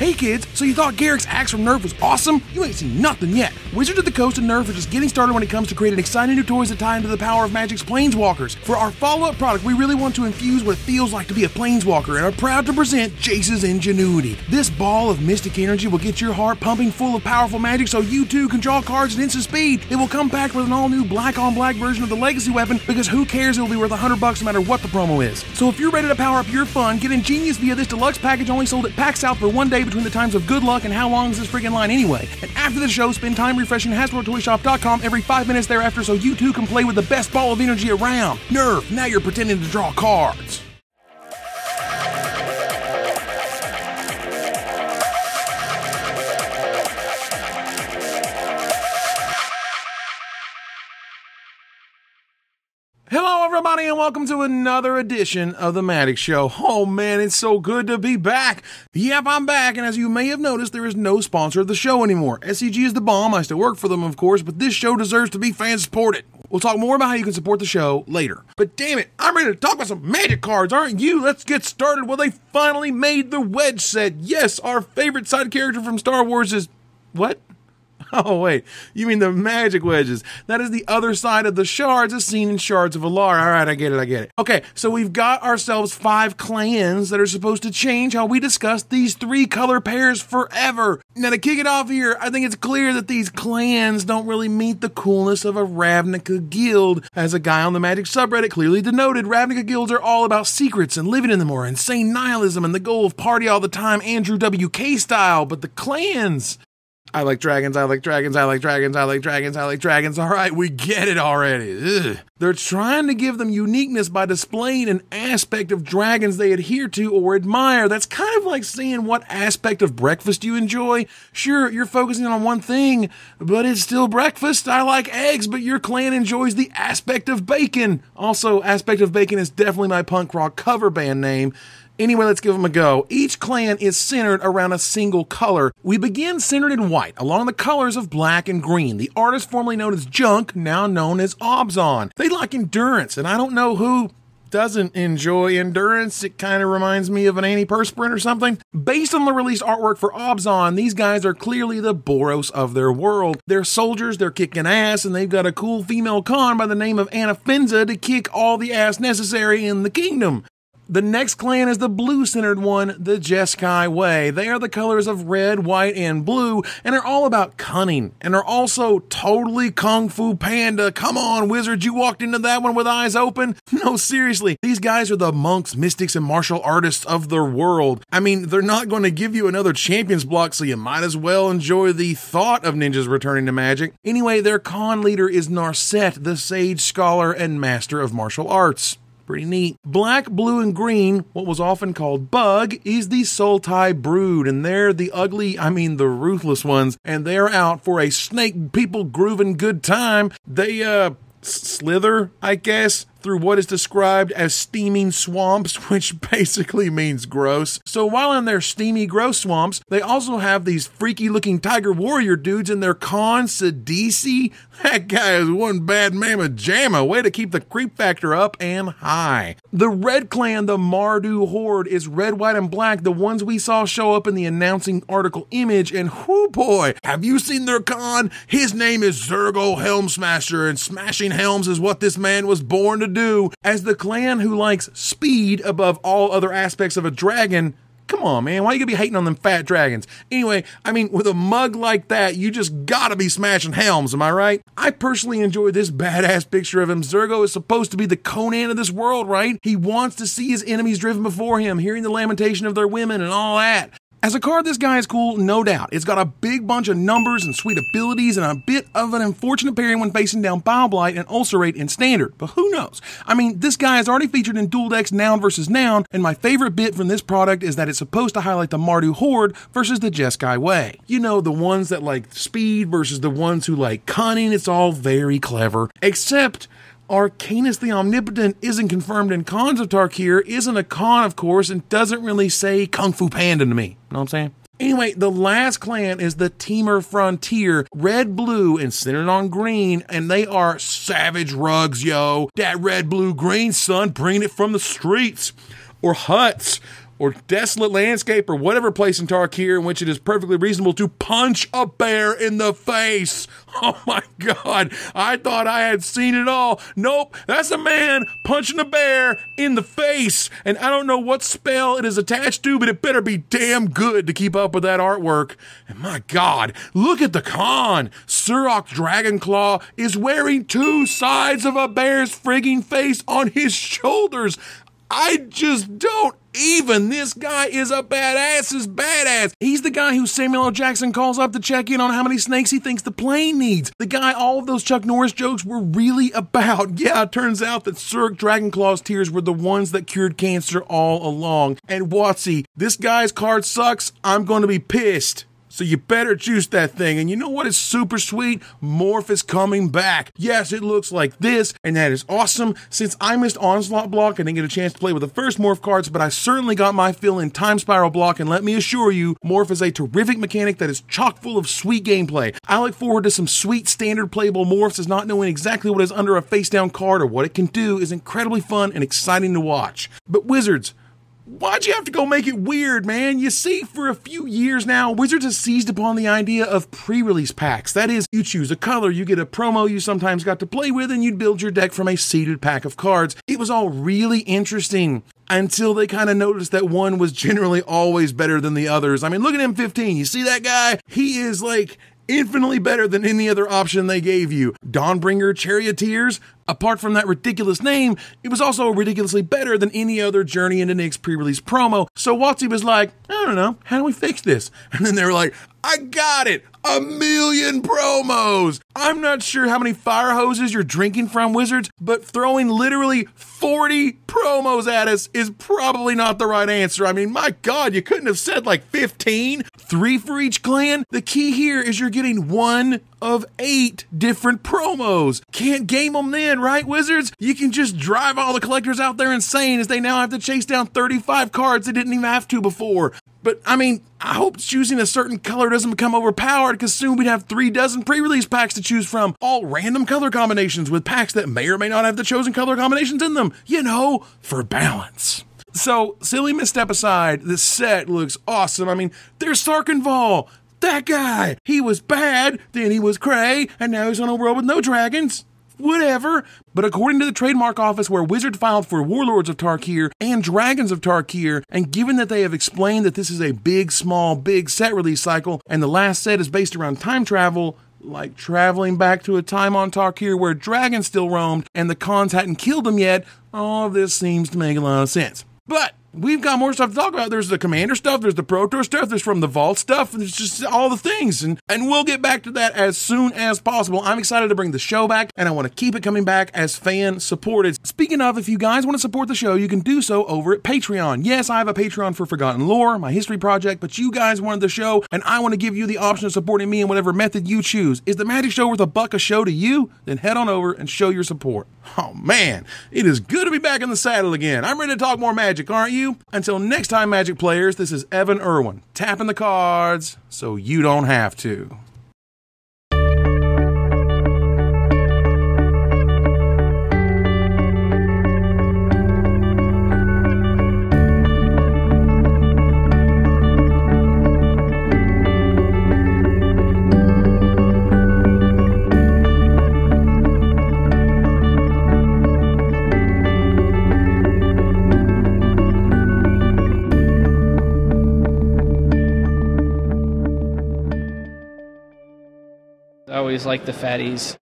Hey kids, so you thought Garrick's axe from Nerf was awesome? You ain't seen nothing yet. Wizards of the Coast and Nerf are just getting started when it comes to creating exciting new toys that tie into the power of Magic's Planeswalkers. For our follow-up product, we really want to infuse what it feels like to be a Planeswalker and are proud to present Jace's Ingenuity. This ball of mystic energy will get your heart pumping full of powerful magic so you too can draw cards at instant speed. It will come packed with an all-new black-on-black version of the Legacy weapon because who cares, it will be worth $100 no matter what the promo is. So if you're ready to power up your fun, get ingenious via this deluxe package only sold at PAX South for one day between the times of good luck and how long is this friggin' line anyway. And after the show, spend time refreshing HasbroToyShop.com every 5 minutes thereafter so you too can play with the best ball of energy around. Nerf, now you're pretending to draw cards. Hello everybody and welcome to another edition of the Magic Show. Oh man, it's so good to be back. Yep, I'm back, and as you may have noticed, there is no sponsor of the show anymore. SCG is the bomb. I still work for them, of course, but this show deserves to be fan-supported. We'll talk more about how you can support the show later. But damn it, I'm ready to talk about some Magic cards, aren't you? Let's get started. Well, they finally made the Wedge set. Yes, our favorite side character from Star Wars is... what? Oh, wait, you mean the magic wedges. That is the other side of the shards as seen in Shards of Alar. All right, I get it. Okay, so we've got ourselves 5 clans that are supposed to change how we discuss these 3 color pairs forever. Now, to kick it off here, I think it's clear that these clans don't really meet the coolness of a Ravnica guild. As a guy on the Magic subreddit clearly denoted, Ravnica guilds are all about secrets and living in them or insane nihilism and the goal of party all the time Andrew WK style, but the clans... I like dragons. All right, we get it already. Ugh. They're trying to give them uniqueness by displaying an aspect of dragons they adhere to or admire. That's kind of like saying what aspect of breakfast you enjoy. Sure, you're focusing on one thing, but it's still breakfast. I like eggs, but your clan enjoys the aspect of bacon. Also, aspect of bacon is definitely my punk rock cover band name. Anyway, let's give them a go. Each clan is centered around a single color. We begin centered in white, along the colors of black and green. The artist formerly known as Junk, now known as Obzon. They like endurance, and I don't know who doesn't enjoy endurance. It kind of reminds me of an antiperspirant or something. Based on the released artwork for Obzon, these guys are clearly the Boros of their world. They're soldiers, they're kicking ass, and they've got a cool female Khan by the name of Anafenza to kick all the ass necessary in the kingdom. The next clan is the blue-centered one, the Jeskai Way. They are the colors of red, white, and blue, and are all about cunning, and are also totally Kung Fu Panda. Come on, wizards, you walked into that one with eyes open? No, seriously, these guys are the monks, mystics, and martial artists of their world. I mean, they're not going to give you another champions block, so you might as well enjoy the thought of ninjas returning to Magic. Anyway, their con leader is Narset, the sage, scholar, and master of martial arts. Pretty neat. Black, blue, and green, what was often called Bug, is the Sultai brood, and they're the the ruthless ones, and they're out for a snake people grooving good time. They, slither, I guess, through what is described as steaming swamps, which basically means gross. So while in their steamy, gross swamps, they also have these freaky-looking tiger warrior dudes in their Khan Sidisi. That guy is one bad mamma jamma. Way to keep the creep factor up and high. The red clan, the Mardu Horde, is red, white, and black, the ones we saw show up in the announcing article image, and whoo boy, have you seen their Khan? His name is Zergo Helmsmasher, and smashing helms is what this man was born to do. As the clan who likes speed above all other aspects of a dragon, come on, man, why you gonna be hating on them fat dragons? Anyway, I mean, with a mug like that, you just gotta be smashing helms, am I right? I personally enjoy this badass picture of him. Zergo is supposed to be the Conan of this world, right? He wants to see his enemies driven before him, hearing the lamentation of their women and all that. As a card, this guy is cool, no doubt. It's got a big bunch of numbers and sweet abilities and a bit of an unfortunate pairing when facing down Bile-Blight and Ulcerate in Standard, but who knows? I mean, this guy is already featured in Dual Decks Noun versus Noun, and my favorite bit from this product is that it's supposed to highlight the Mardu Horde versus the Jeskai Way. You know, the ones that like speed versus the ones who like cunning. It's all very clever, except Arcanus the Omnipotent isn't confirmed in Khans of Tarkir, isn't a con, of course, and doesn't really say Kung Fu Panda to me. You know what I'm saying? Anyway, the last clan is the Temur Frontier, red, blue, and centered on green, and they are savage rugs, yo. That red, blue, green, son, bringing it from the streets. Or huts. or desolate landscape or whatever place in Tarkir in which it is perfectly reasonable to punch a bear in the face. Oh my God, I thought I had seen it all. Nope, that's a man punching a bear in the face, and I don't know what spell it is attached to, but it better be damn good to keep up with that artwork. And my God, look at the Khan. Surok Dragonclaw is wearing two sides of a bear's frigging face on his shoulders. I just don't even. This guy is a badass's badass. He's the guy who Samuel L. Jackson calls up to check in on how many snakes he thinks the plane needs. The guy all of those Chuck Norris jokes were really about. Yeah, it turns out that Surok Dragonclaw's tears were the ones that cured cancer all along. And Watsy, this guy's card sucks. I'm going to be pissed. So you better juice that thing. And you know what is super sweet? Morph is coming back. Yes, it looks like this, and that is awesome. Since I missed Onslaught Block, I didn't get a chance to play with the first Morph cards, but I certainly got my fill in Time Spiral Block, and let me assure you, Morph is a terrific mechanic that is chock full of sweet gameplay. I look forward to some sweet standard playable Morphs, as not knowing exactly what is under a face-down card or what it can do is incredibly fun and exciting to watch. But Wizards, why'd you have to go make it weird, man? You see, for a few years now, Wizards has seized upon the idea of pre-release packs. That is, you choose a color, you get a promo you sometimes got to play with, and you'd build your deck from a seeded pack of cards. It was all really interesting until they kind of noticed that one was generally always better than the others. I mean, look at M15. You see that guy? He is like infinitely better than any other option they gave you. Dawnbringer Charioteers, apart from that ridiculous name, it was also ridiculously better than any other Journey into Nyx pre-release promo. So Watsy was like, I don't know, how do we fix this? And then they were like, I got it! 1,000,000 promos! I'm not sure how many fire hoses you're drinking from, Wizards, but throwing literally 40 promos at us is probably not the right answer. I mean, my God, you couldn't have said like 15? 3 for each clan? The key here is you're getting 1 of 8 different promos. Can't game them then, right, Wizards? You can just drive all the collectors out there insane as they now have to chase down 35 cards they didn't even have to before. But, I mean, I hope choosing a certain color doesn't become overpowered, because soon we'd have 3 dozen pre-release packs to choose from, all random color combinations with packs that may or may not have the chosen color combinations in them, you know, for balance. So, silly misstep aside, this set looks awesome. I mean, there's Sarkenval. That guy. He was bad, then he was cray, and now he's on a world with no dragons. Whatever. But according to the trademark office where Wizard filed for Warlords of Tarkir and Dragons of Tarkir, and given that they have explained that this is a big, small, big set release cycle, and the last set is based around time travel, like traveling back to a time on Tarkir where dragons still roamed and the Khans hadn't killed them yet, all of this seems to make a lot of sense. But we've got more stuff to talk about. There's the Commander stuff, there's the Pro Tour stuff, there's from the Vault stuff, and it's just all the things. And we'll get back to that as soon as possible. I'm excited to bring the show back, and I want to keep it coming back as fan-supported. Speaking of, if you guys want to support the show, you can do so over at Patreon. Yes, I have a Patreon for Forgotten Lore, my history project, but you guys wanted the show, and I want to give you the option of supporting me in whatever method you choose. Is the Magic Show worth $1 a show to you? Then head on over and show your support. Oh man, it is good to be back in the saddle again. I'm ready to talk more Magic, aren't you? Until next time, Magic players, this is Evan Irwin, tapping the cards so you don't have to. I always like the fatties.